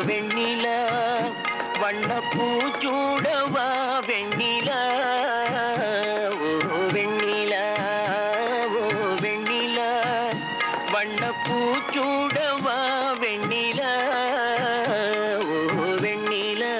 வெண்ணிலா வண்ணப்பூச்சூடவா வெண்ணிலா ஓ வெண்ணிலா ஓ வெண்ணிலா வண்ணப்பூச்சூடவா வெண்ணிலா ஓ வெண்ணிலா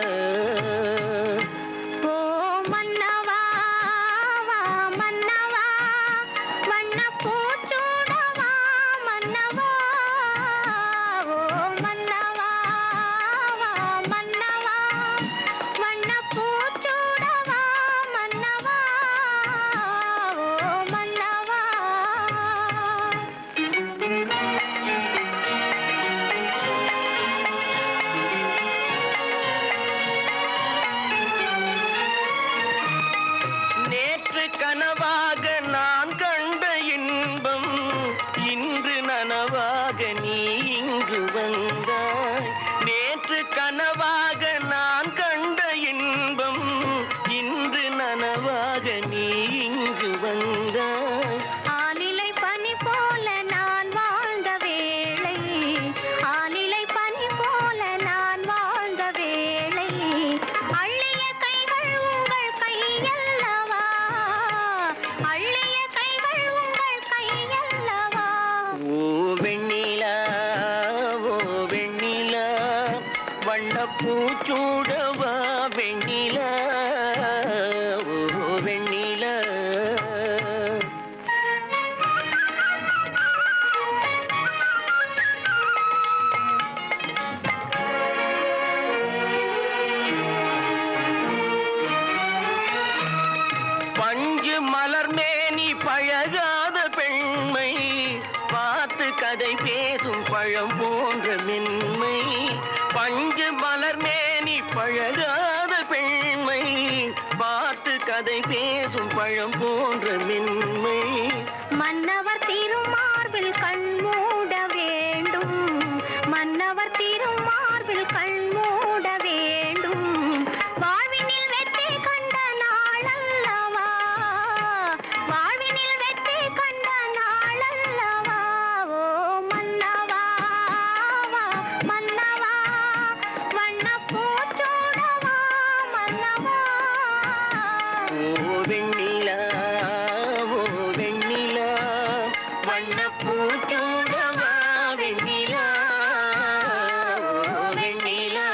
கனவாக நான் கண்ட இன்பம் இன்று நனவாக நீ இங்கு வந்தாய். நேற்று கனவாக நான் கண்ட இன்பம் இன்று நனவாக நீ இங்கு வந்தாய். ஆலிலை பனி போல நான் வாழ்ந்த வேளை, ஆலிலை பனி போல நான் வாழ்ந்த வேளை, அள்ளிய கைகள் உங்கள் கையல்லவா, அள்ளிய கைகள் உங்கள் கையல்லவா. ஓ வெண்ணிலா ஓ வெண்ணிலா வண்ணப்பூச்சூடவா வெண்ணிலா ஓ வெண்ணிலா. பஞ்சு மலர் மேனி பழகாத பெண்மை பார்த்து கதை பேசும் பழம் போன்ற மென்மை. பஞ்சு மலர் மேனி பழகாத பெண்மை பார்த்து கதை பேசும் பழம் போன்ற மென்மை. மன்னவர் திருமார்பில் கண் மூட வேண்டும், மன்னவர் திருமார்பில் கண் மூட வேண்டும், வாழ்வினில் வெற்றி கண்ட நாளல்லவா, வாழ்வினில் வெற்றி கண்ட நாளல்லவா. ஓ மன்னவா மன்னவா வண்ணப்பூச்சூடவா மன்னவா. ஓ வெண்ணிலா ஓ வெண்ணிலா வண்ணப்பூச்சூடவா வெண்ணிலா ஓ வெண்ணிலா.